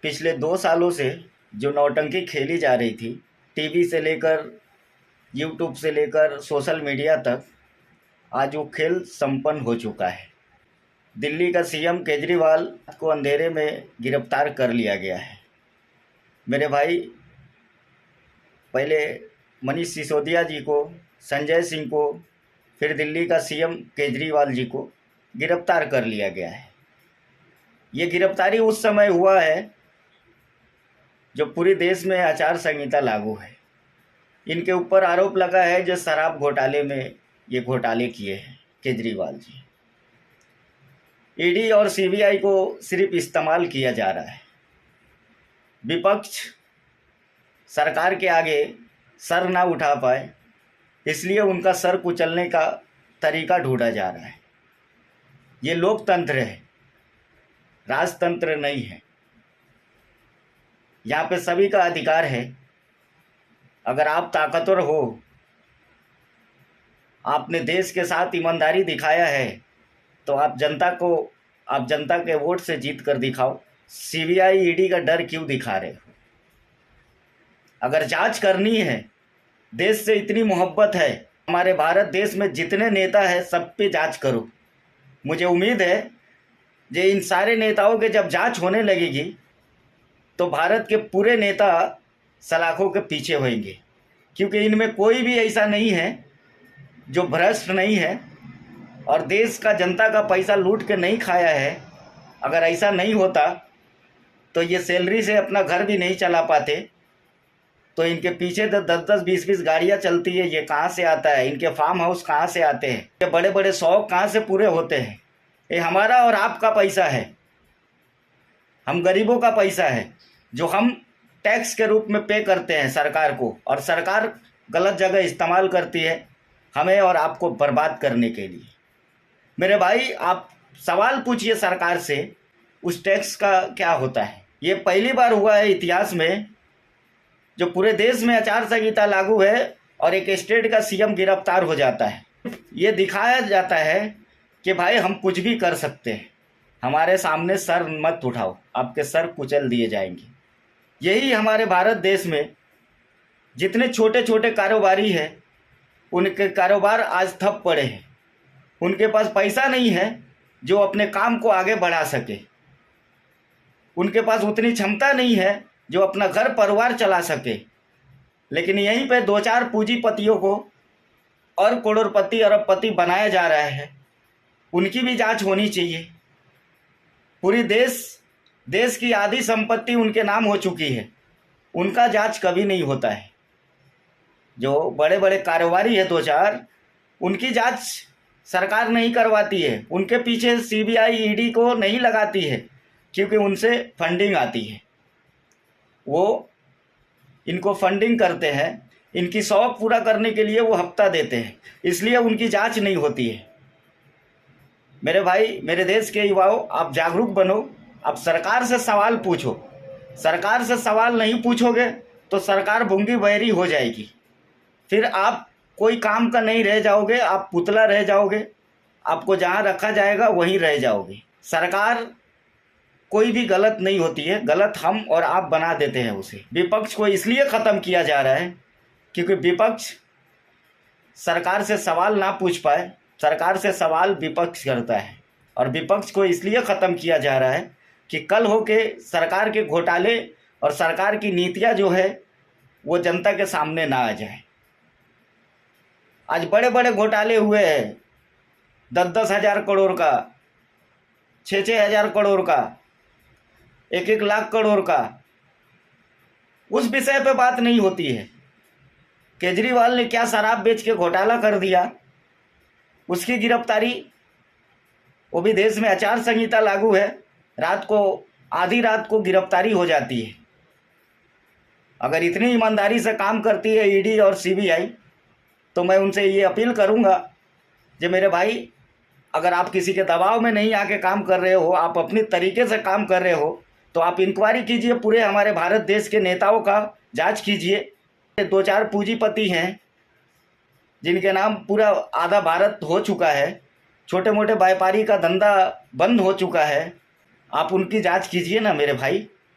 पिछले 2 सालों से जो नौटंकी खेली जा रही थी, टीवी से लेकर यूट्यूब से लेकर सोशल मीडिया तक, आज वो खेल संपन्न हो चुका है। दिल्ली का सीएम केजरीवाल को अंधेरे में गिरफ्तार कर लिया गया है। मेरे भाई, पहले मनीष सिसोदिया जी को, संजय सिंह को, फिर दिल्ली का सीएम केजरीवाल जी को गिरफ्तार कर लिया गया है। ये गिरफ्तारी उस समय हुआ है जो पूरे देश में आचार संहिता लागू है। इनके ऊपर आरोप लगा है जो शराब घोटाले में ये घोटाले किए हैं केजरीवाल जी। ईडी और सीबीआई को सिर्फ इस्तेमाल किया जा रहा है। विपक्ष सरकार के आगे सर ना उठा पाए, इसलिए उनका सर कुचलने का तरीका ढूंढा जा रहा है। ये लोकतंत्र है, राजतंत्र नहीं है। यहाँ पे सभी का अधिकार है। अगर आप ताकतवर हो, आपने देश के साथ ईमानदारी दिखाया है, तो आप जनता के वोट से जीत कर दिखाओ। सीबीआई ईडी का डर क्यों दिखा रहे हो? अगर जांच करनी है, देश से इतनी मोहब्बत है, हमारे भारत देश में जितने नेता हैं सब पे जांच करो। मुझे उम्मीद है कि इन सारे नेताओं के जब जांच होने लगेगी तो भारत के पूरे नेता सलाखों के पीछे होंगे, क्योंकि इनमें कोई भी ऐसा नहीं है जो भ्रष्ट नहीं है और देश का जनता का पैसा लूट के नहीं खाया है। अगर ऐसा नहीं होता तो ये सैलरी से अपना घर भी नहीं चला पाते। तो इनके पीछे 10-10, 20-20 गाड़ियाँ चलती है, ये कहाँ से आता है? इनके फार्म हाउस कहाँ से आते हैं? ये बड़े बड़े शौक कहाँ से पूरे होते हैं? ये हमारा और आपका पैसा है, हम गरीबों का पैसा है, जो हम टैक्स के रूप में पे करते हैं सरकार को, और सरकार गलत जगह इस्तेमाल करती है हमें और आपको बर्बाद करने के लिए। मेरे भाई, आप सवाल पूछिए सरकार से, उस टैक्स का क्या होता है? ये पहली बार हुआ है इतिहास में जो पूरे देश में आचार संहिता लागू है और एक स्टेट का सीएम गिरफ्तार हो जाता है। ये दिखाया जाता है कि भाई हम कुछ भी कर सकते हैं, हमारे सामने सर मत उठाओ, आपके सर कुचल दिए जाएंगे। यही हमारे भारत देश में जितने छोटे छोटे कारोबारी हैं, उनके कारोबार आज ठप पड़े हैं। उनके पास पैसा नहीं है जो अपने काम को आगे बढ़ा सके। उनके पास उतनी क्षमता नहीं है जो अपना घर परिवार चला सके। लेकिन यहीं पे 2-4 पूंजीपतियों को और करोड़पति अरबपति बनाया जा रहा है। उनकी भी जांच होनी चाहिए। पूरी देश की आधी संपत्ति उनके नाम हो चुकी है, उनका जांच कभी नहीं होता है। जो बड़े बड़े कारोबारी है 2-4, उनकी जांच सरकार नहीं करवाती है। उनके पीछे सीबीआई ईडी को नहीं लगाती है, क्योंकि उनसे फंडिंग आती है। वो इनको फंडिंग करते हैं, इनकी शौक पूरा करने के लिए वो हफ्ता देते हैं, इसलिए उनकी जांच नहीं होती है। मेरे भाई, मेरे देश के युवाओं, आप जागरूक बनो। आप सरकार से सवाल पूछो। सरकार से सवाल नहीं पूछोगे तो सरकार गूंगी बहरी हो जाएगी। फिर आप कोई काम का नहीं रह जाओगे, आप पुतला रह जाओगे। आपको जहाँ रखा जाएगा वहीं रह जाओगे। सरकार कोई भी गलत नहीं होती है, गलत हम और आप बना देते हैं उसे। विपक्ष को इसलिए ख़त्म किया जा रहा है क्योंकि विपक्ष सरकार से सवाल ना पूछ पाए। सरकार से सवाल विपक्ष करता है, और विपक्ष को इसलिए ख़त्म किया जा रहा है कि कल हो के सरकार के घोटाले और सरकार की नीतियाँ जो है वो जनता के सामने ना आ जाए। आज बड़े बड़े घोटाले हुए हैं, 10-10 हज़ार करोड़ का, 6-6 हज़ार करोड़ का, 1-1 लाख करोड़ का। उस विषय पे बात नहीं होती है। केजरीवाल ने क्या शराब बेच के घोटाला कर दिया, उसकी गिरफ्तारी, वो भी देश में आचार संहिता लागू है, रात को, आधी रात को गिरफ्तारी हो जाती है। अगर इतनी ईमानदारी से काम करती है ईडी और सीबीआई, तो मैं उनसे ये अपील करूंगा कि मेरे भाई, अगर आप किसी के दबाव में नहीं आके काम कर रहे हो, आप अपनी तरीके से काम कर रहे हो, तो आप इंक्वायरी कीजिए, पूरे हमारे भारत देश के नेताओं का जांच कीजिए। 2-4 पूंजीपति हैं जिनके नाम पूरा आधा भारत हो चुका है, छोटे मोटे व्यापारी का धंधा बंद हो चुका है, आप उनकी जांच कीजिए ना मेरे भाई।